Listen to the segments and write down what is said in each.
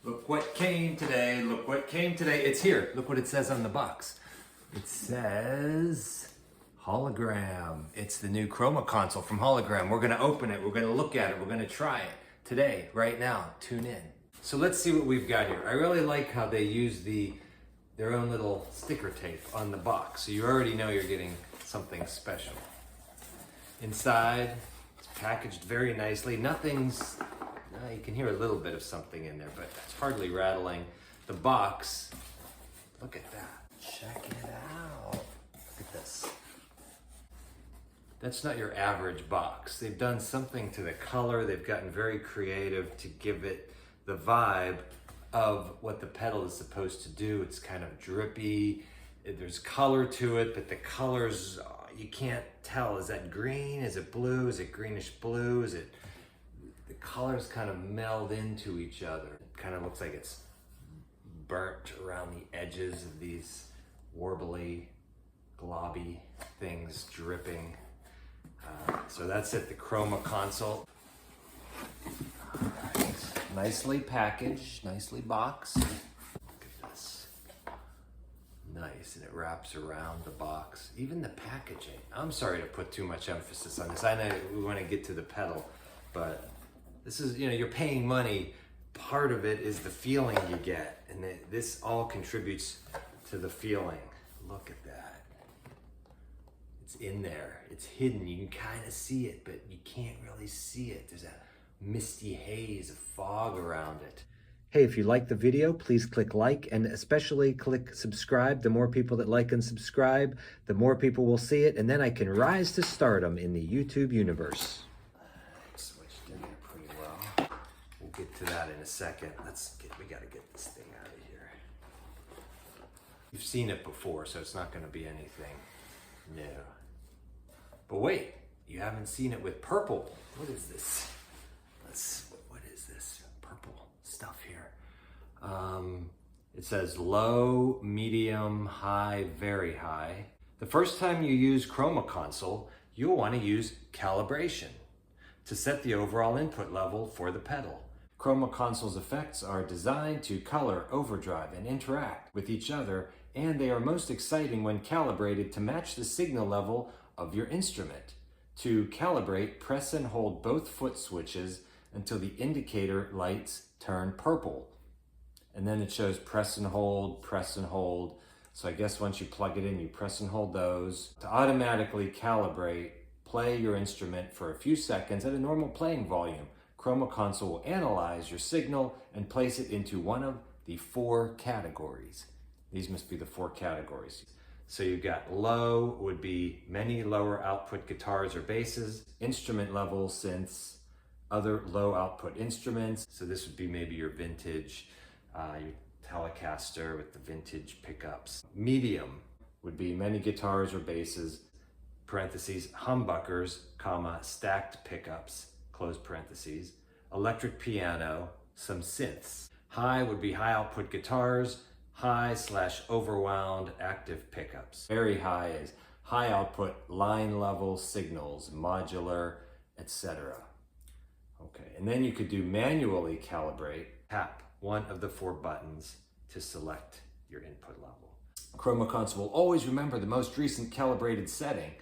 Look what came today, look what came today. It's here. Look what it says on the box. It says Hologram. It's the new Chroma Console from Hologram. We're gonna open it, we're gonna look at it, we're gonna try it today, right now. Tune in. So let's see what we've got here. I really like how they use their own little sticker tape on the box. So you already know you're getting something special. Inside, it's packaged very nicely. Nothing's, you can hear a little bit of something in there, but it's hardly rattling. The box, look at that. Check it out. Look at this. That's not your average box. They've done something to the color. They've gotten very creative to give it the vibe of what the pedal is supposed to do. It's kind of drippy. There's color to it, but the colors, you can't tell. Is that green? Is it blue? Is it greenish blue? Is it, the colors kind of meld into each other. It kind of looks like it's burnt around the edges of these warbly, globby things dripping. So that's it, the Chroma Console. All right. Nicely packaged, nicely boxed. Look at this. Nice, and it wraps around the box. Even the packaging. I'm sorry to put too much emphasis on this. I know we want to get to the pedal, but this is, you're paying money. Part of it is the feeling you get, and this all contributes to the feeling. Look at that. It's in there. It's hidden. You can kind of see it, but you can't really see it. There's a misty haze of fog around it. Hey, if you like the video, please click like and especially click subscribe. The more people that like and subscribe, the more people will see it, and then I can rise to stardom in the YouTube universe. Switched in there pretty well. We'll get to that in a second. We gotta get this thing out of here. You've seen it before, so it's not gonna be anything new. But wait, you haven't seen it with purple. What is this? What is this purple stuff here? It says low, medium, high, very high. The first time you use Chroma Console, you'll want to use calibration to set the overall input level for the pedal. Chroma Console's effects are designed to color, overdrive, and interact with each other, and they are most exciting when calibrated to match the signal level of your instrument. To calibrate, press and hold both foot switches until the indicator lights turn purple. And then it shows press and hold, press and hold. So I guess once you plug it in, you press and hold those. To automatically calibrate, play your instrument for a few seconds at a normal playing volume. Chroma Console will analyze your signal and place it into one of the 4 categories. These must be the 4 categories. So you've got low would be many lower output guitars or basses, instrument level synths, other low output instruments. So this would be maybe your vintage, your Telecaster with the vintage pickups. Medium would be many guitars or basses, parentheses, humbuckers, comma, stacked pickups, close parentheses, electric piano, some synths. High would be high output guitars, high/overwound active pickups. Very high is high output line level signals, modular, etc. Okay, and then you could do manually calibrate. Tap one of the 4 buttons to select your input level. Chroma Console will always remember the most recent calibrated setting.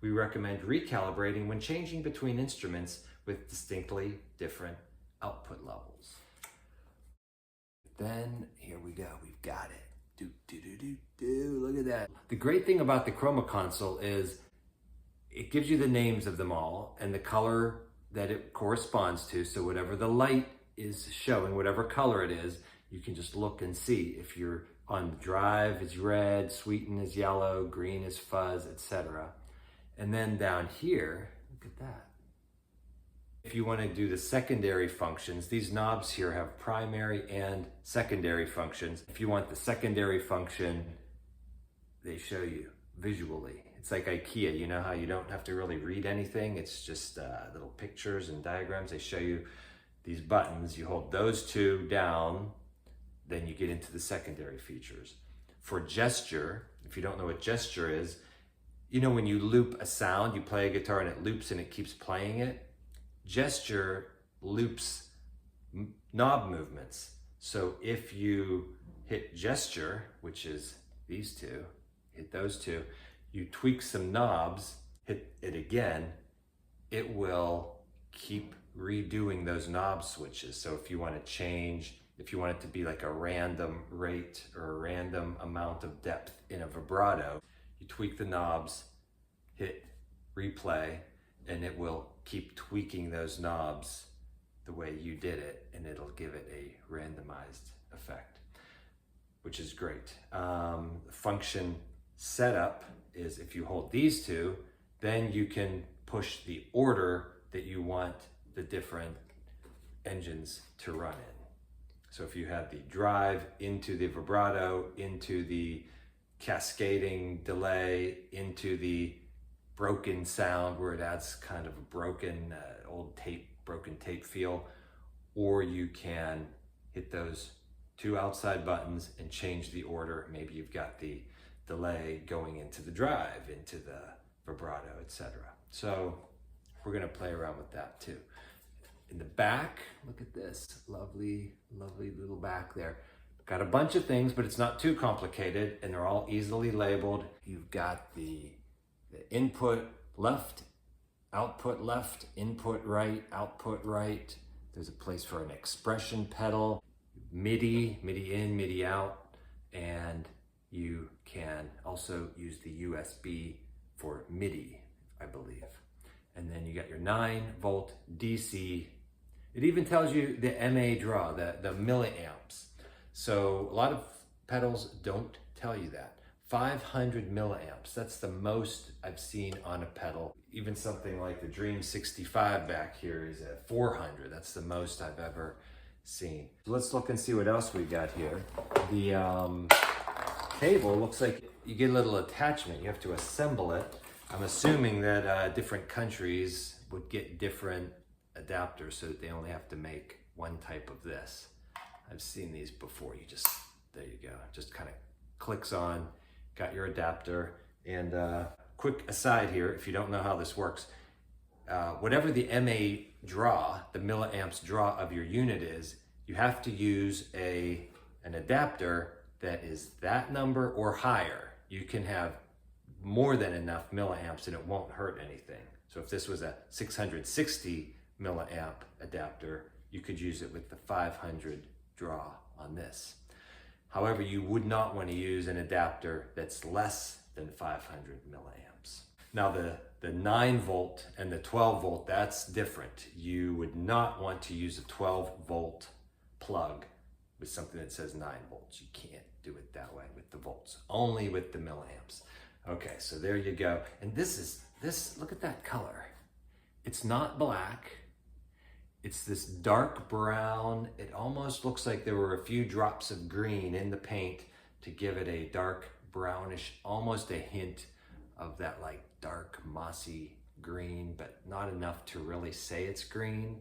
We recommend recalibrating when changing between instruments with distinctly different output levels. Then, here we go, we've got it. Look at that. The great thing about the Chroma Console is it gives you the names of them all and the color that it corresponds to. So whatever the light is showing, whatever color it is, you can just look and see. If you're on the drive, it's red, sweeten is yellow, green is fuzz, etc. And then down here, look at that. If you want to do the secondary functions, these knobs here have primary and secondary functions. If you want the secondary function, they show you visually. It's like IKEA, you know how you don't have to really read anything? It's just little pictures and diagrams. They show you these buttons. You hold those 2 down, then you get into the secondary features. For gesture, if you don't know what gesture is, when you loop a sound, you play a guitar and it loops and it keeps playing it. Gesture loops knob movements. So if you hit gesture, which is these two, hit those two, you tweak some knobs, hit it again, it will keep redoing those knob switches. So if you want to change, if you want it to be like a random rate or a random amount of depth in a vibrato, you tweak the knobs, hit replay, and it will keep tweaking those knobs the way you did it, and it'll give it a randomized effect, which is great. Function setup is if you hold these two, then you can push the order that you want the different engines to run in. So if you have the drive into the vibrato, into the cascading delay, into the broken sound where it adds kind of a broken broken tape feel, or you can hit those two outside buttons and change the order. Maybe you've got the delay going into the drive, into the vibrato, etc. So we're gonna play around with that too. In the back, look at this, lovely, lovely little back there. Got a bunch of things, but it's not too complicated, and they're all easily labeled. You've got the input left, output left, input right, output right. There's a place for an expression pedal, MIDI in, MIDI out, and you can also use the USB for MIDI, I believe. And then you got your 9-volt DC. It even tells you the MA draw, the milliamps. So a lot of pedals don't tell you that. 500 milliamps, that's the most I've seen on a pedal. Even something like the Dream 65 back here is at 400. That's the most I've ever seen. So let's look and see what else we got here. The cable looks like you get a little attachment. You have to assemble it. I'm assuming that different countries would get different adapters so that they only have to make one type of this. I've seen these before. There you go. Just kind of clicks on, got your adapter. And quick aside here, if you don't know how this works, whatever the MA draw, the milliamps draw of your unit is, you have to use an adapter that is that number or higher. You can have more than enough milliamps and it won't hurt anything. So if this was a 660 milliamp adapter, you could use it with the 500 draw on this. However, you would not want to use an adapter that's less than 500 milliamps. Now the 9-volt and the 12-volt, that's different. You would not want to use a 12-volt plug with something that says 9 volts. You can't do it that way with the volts, only with the milliamps. Okay, so there you go. And this, look at that color. It's not black. It's this dark brown. It almost looks like there were a few drops of green in the paint to give it a dark brownish, almost a hint of that like dark mossy green, but not enough to really say it's green.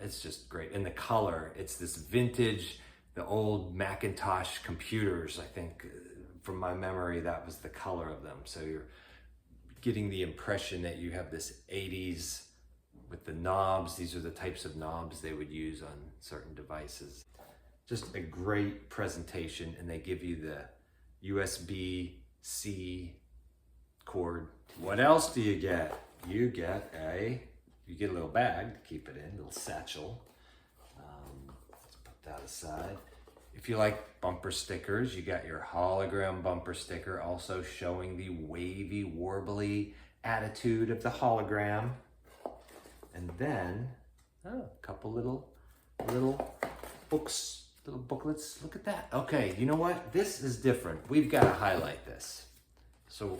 It's just great. And the color, it's this vintage, the old Macintosh computers, I think, from my memory, that was the color of them. So you're getting the impression that you have this 80s with the knobs. These are the types of knobs they would use on certain devices. Just a great presentation, and they give you the USB-C cord. What else do you get? You get a little bag to keep it in, a little satchel. Let's put that aside. If you like bumper stickers, you got your hologram bumper sticker, also showing the wavy, warbly attitude of the hologram. And then, a couple little books, little booklets. Look at that. Okay, you know what? This is different. We've got to highlight this. So,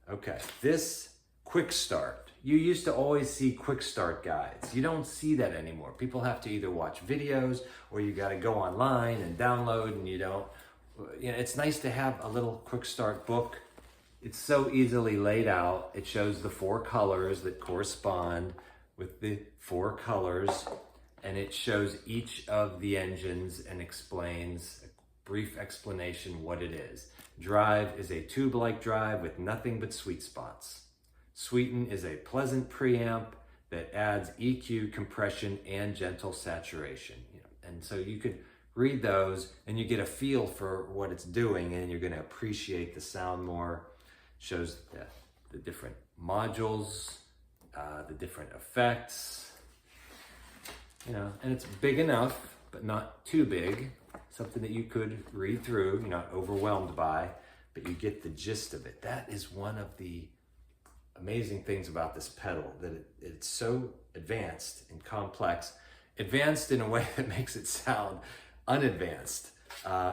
okay, this quick start. You used to always see quick start guides. You don't see that anymore. People have to either watch videos or you got to go online and download, and you know, it's nice to have a little quick start book. It's so easily laid out. It shows the 4 colors that correspond with the 4 colors, and it shows each of the engines and explains a brief explanation what it is. Drive is a tube-like drive with nothing but sweet spots. Sweeten is a pleasant preamp that adds EQ, compression, and gentle saturation. And And so you could read those and you get a feel for what it's doing, and you're going to appreciate the sound more. Shows the different modules, the different effects, you know, and it's big enough, but not too big. Something that you could read through, you're not overwhelmed by, but you get the gist of it. That is one of the amazing things about this pedal, that it's so advanced and complex, advanced in a way that makes it sound unadvanced.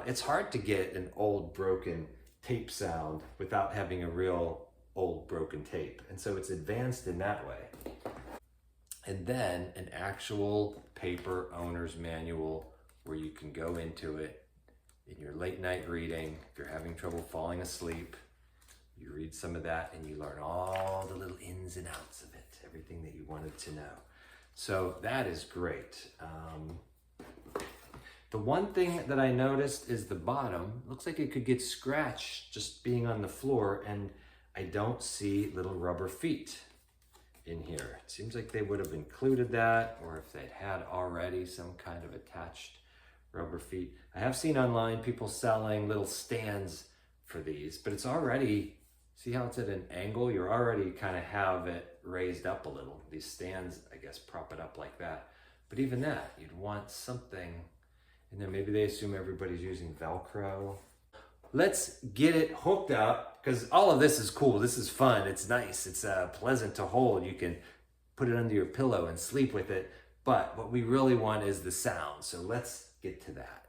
It's hard to get an old broken tape sound without having a real old broken tape. And so it's advanced in that way. And then an actual paper owner's manual where you can go into it in your late night reading. If you're having trouble falling asleep, you read some of that and you learn all the little ins and outs of it, everything that you wanted to know. So that is great. The one thing that I noticed is the bottom. Looks like it could get scratched just being on the floor, and I don't see little rubber feet in here. It seems like they would have included that, or if they'd had already some kind of attached rubber feet. I have seen online people selling little stands for these, but it's already, see how it's at an angle? You already kind of have it raised up a little. These stands, I guess, prop it up like that. But even that, you'd want something in there. Maybe they assume everybody's using Velcro. Let's get it hooked up, because all of this is cool. This is fun. It's nice. It's pleasant to hold. You can put it under your pillow and sleep with it. But what we really want is the sound. So let's get to that.